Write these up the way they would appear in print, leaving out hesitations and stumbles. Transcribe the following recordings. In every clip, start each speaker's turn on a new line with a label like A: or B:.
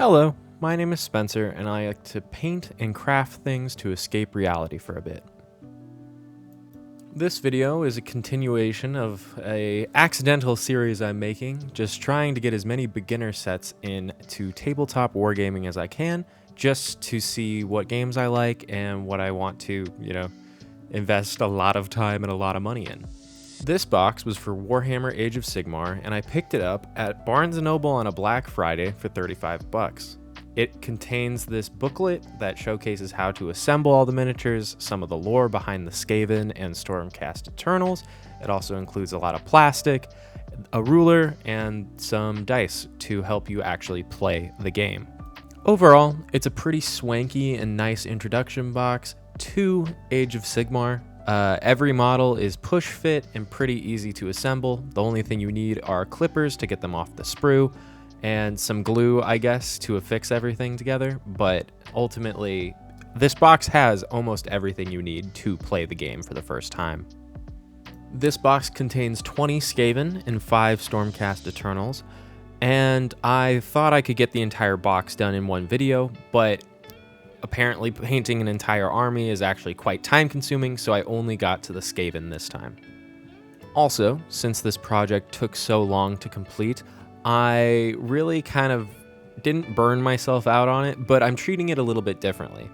A: Hello, my name is Spencer, and I like to paint and craft things to escape reality for a bit. This video is a continuation of an accidental series I'm making, just trying to get as many beginner sets into tabletop wargaming as I can, just to see what games I like and what I want to, invest a lot of time and a lot of money in. This box was for Warhammer Age of Sigmar, and I picked it up at Barnes & Noble on a Black Friday for $35. It contains this booklet that showcases how to assemble all the miniatures, some of the lore behind the Skaven and Stormcast Eternals. It also includes a lot of plastic, a ruler, and some dice to help you actually play the game. Overall, it's a pretty swanky and nice introduction box to Age of Sigmar. Every model is push fit and pretty easy to assemble. The only thing you need are clippers to get them off the sprue and some glue, I guess, to affix everything together. But ultimately, this box has almost everything you need to play the game for the first time. This box contains 20 Skaven and 5 Stormcast Eternals, and I thought I could get the entire box done in one video, but apparently painting an entire army is actually quite time consuming, so I only got to the Skaven this time. Also, since this project took so long to complete, I really kind of didn't burn myself out on it, but I'm treating it a little bit differently.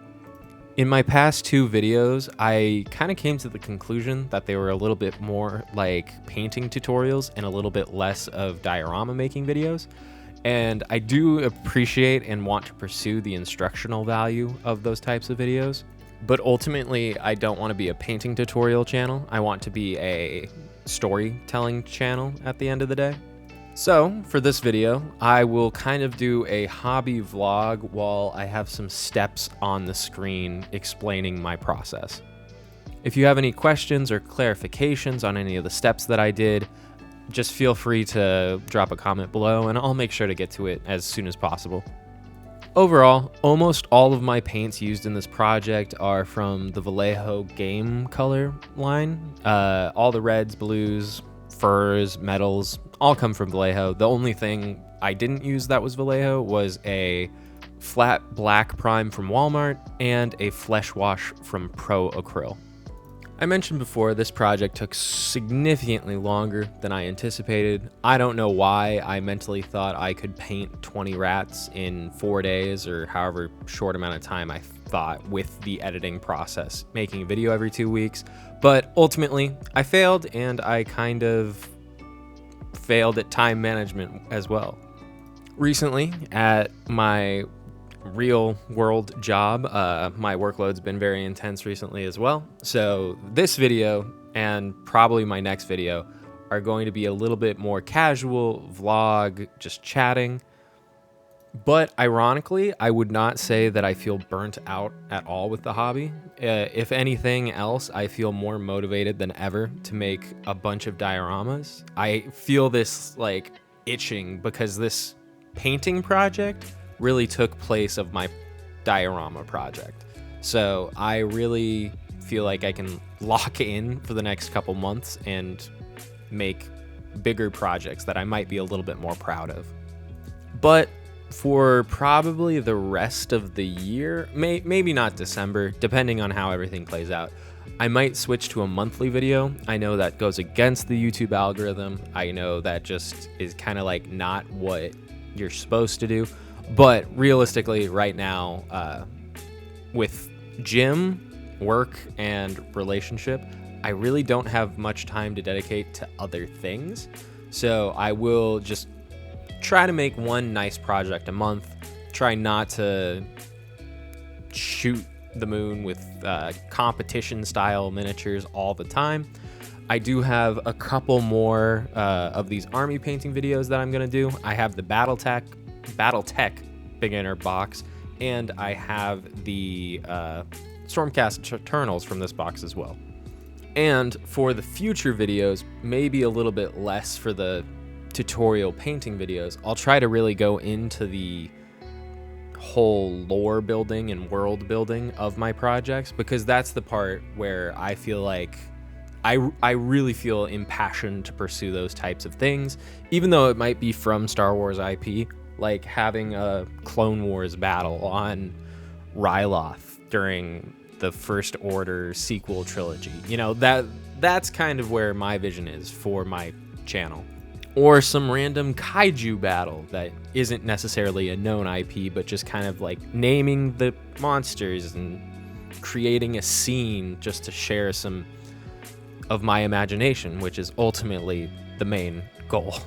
A: In my past 2 videos, I kind of came to the conclusion that they were a little bit more like painting tutorials and a little bit less of diorama making videos. And I do appreciate and want to pursue the instructional value of those types of videos. But ultimately, I don't want to be a painting tutorial channel. I want to be a storytelling channel at the end of the day. So for this video, I will kind of do a hobby vlog while I have some steps on the screen explaining my process. If you have any questions or clarifications on any of the steps that I did, just feel free to drop a comment below and I'll make sure to get to it as soon as possible. Overall, almost all of my paints used in this project are from the Vallejo game color line. All the reds, blues, furs, metals, all come from Vallejo. The only thing I didn't use that was Vallejo was a flat black prime from Walmart and a flesh wash from Pro Acryl. I mentioned before this project took significantly longer than I anticipated. I don't know why I mentally thought I could paint 20 rats in 4 days or however short amount of time I thought with the editing process, making a video every 2 weeks. But ultimately, I failed, and I kind of failed at time management as well. Recently, at my real world job, my workload's been very intense recently as well. So this video and probably my next video are going to be a little bit more casual vlog, just chatting. But ironically, I would not say that I feel burnt out at all with the hobby. If anything else, I feel more motivated than ever to make a bunch of dioramas. I feel this like itching because this painting project really took place of my diorama project. So I really feel like I can lock in for the next couple months and make bigger projects that I might be a little bit more proud of. But for probably the rest of the year, maybe not December, depending on how everything plays out, I might switch to a monthly video. I know that goes against the YouTube algorithm. I know that just is kind of like not what you're supposed to do. But realistically, right now, with gym, work, and relationship, I really don't have much time to dedicate to other things. So I will just try to make one nice project a month. Try not to shoot the moon with competition-style miniatures all the time. I do have a couple more of these army painting videos that I'm going to do. I have the Battletech beginner box, and I have the Stormcast Eternals from this box as well. And for the future videos, maybe a little bit less for the tutorial painting videos, I'll try to really go into the whole lore building and world building of my projects, because that's the part where I feel like I really feel impassioned to pursue those types of things. Even though it might be from Star Wars IP, like having a Clone Wars battle on Ryloth during the First Order sequel trilogy. You know, that's kind of where my vision is for my channel. Or some random kaiju battle that isn't necessarily a known IP, but just kind of like naming the monsters and creating a scene just to share some of my imagination, which is ultimately the main goal.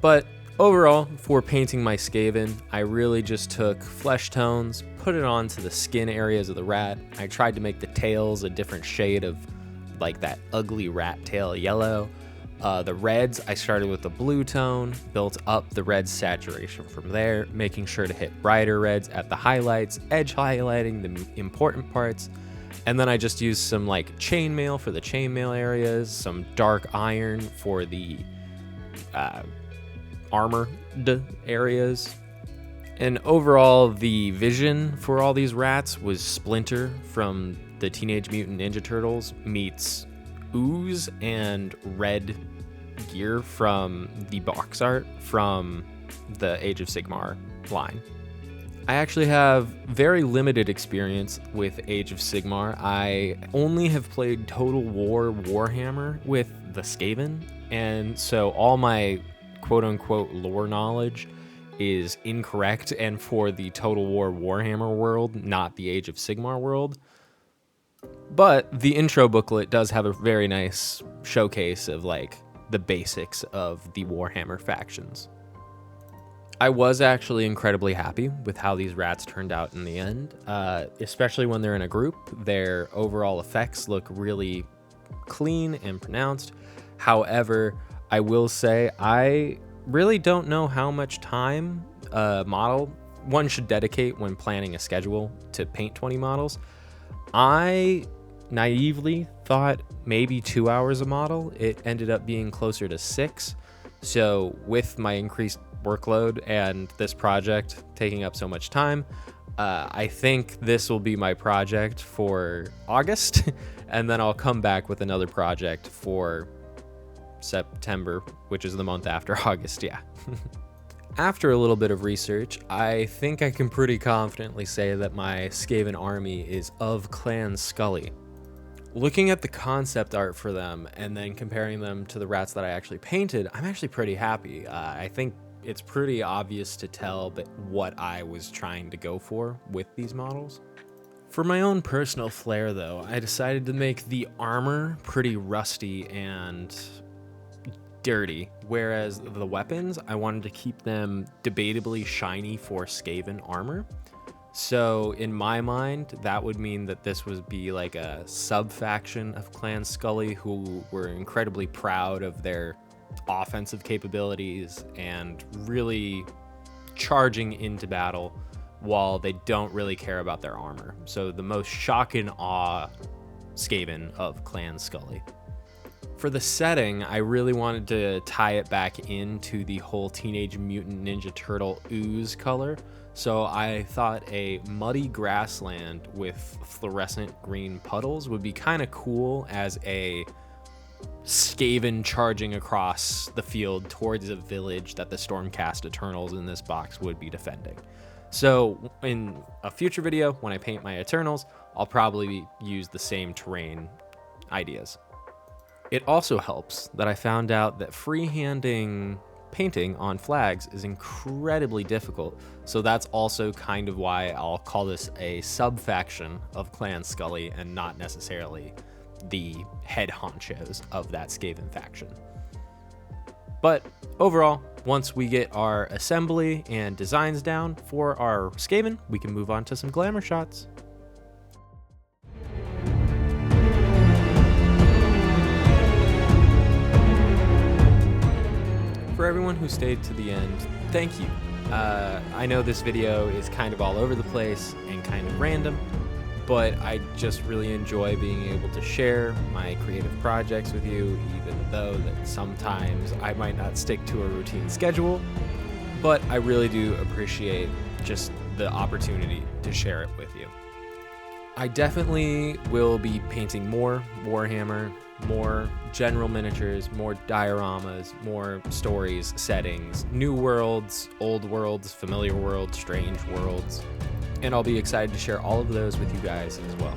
A: But overall, for painting my Skaven, I really just took flesh tones, put it onto the skin areas of the rat. I tried to make the tails a different shade of like that ugly rat tail yellow. The reds, I started with the blue tone, built up the red saturation from there, making sure to hit brighter reds at the highlights, edge highlighting the important parts. And then I just used some like chainmail for the chainmail areas, some dark iron for the armored areas. And overall, the vision for all these rats was Splinter from the Teenage Mutant Ninja Turtles meets Ooze and red gear from the box art from the Age of Sigmar line. I actually have very limited experience with Age of Sigmar. I only have played Total War Warhammer with the Skaven, and so all my quote-unquote lore knowledge is incorrect and for the Total War Warhammer world, not the Age of Sigmar world. But the intro booklet does have a very nice showcase of like the basics of the Warhammer factions. I was actually incredibly happy with how these rats turned out in the end, especially when they're in a group. Their overall effects look really clean and pronounced. However, I will say I really don't know how much time a model one should dedicate when planning a schedule to paint 20 models. I naively thought maybe 2 hours a model. It ended up being closer to 6. So with my increased workload and this project taking up so much time, I think this will be my project for August, and then I'll come back with another project for September, which is the month after August, yeah. After a little bit of research, I think I can pretty confidently say that my Skaven army is of Clan Skully. Looking at the concept art for them and then comparing them to the rats that I actually painted, I'm actually pretty happy. I think it's pretty obvious to tell that what I was trying to go for with these models. For my own personal flair though, I decided to make the armor pretty rusty and dirty, whereas the weapons, I wanted to keep them debatably shiny for Skaven armor. So in my mind, that would mean that this would be like a sub-faction of Clan Skully who were incredibly proud of their offensive capabilities and really charging into battle while they don't really care about their armor. So the most shock and awe Skaven of Clan Skully. For the setting, I really wanted to tie it back into the whole Teenage Mutant Ninja Turtle ooze color. So I thought a muddy grassland with fluorescent green puddles would be kind of cool as a Skaven charging across the field towards a village that the Stormcast Eternals in this box would be defending. So in a future video, when I paint my Eternals, I'll probably use the same terrain ideas. It also helps that I found out that freehanding painting on flags is incredibly difficult, so that's also kind of why I'll call this a sub-faction of Clan Skully and not necessarily the head honchos of that Skaven faction. But overall, once we get our assembly and designs down for our Skaven, we can move on to some glamour shots. For everyone who stayed to the end, thank you. I know this video is kind of all over the place and kind of random, but I just really enjoy being able to share my creative projects with you, even though that sometimes I might not stick to a routine schedule, but I really do appreciate just the opportunity to share it with you. I definitely will be painting more Warhammer, more general miniatures, more dioramas, more stories, settings, new worlds, old worlds, familiar worlds, strange worlds, and I'll be excited to share all of those with you guys as well.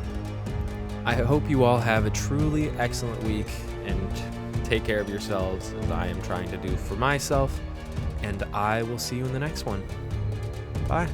A: I hope you all have a truly excellent week and take care of yourselves as I am trying to do for myself, and I will see you in the next one. Bye.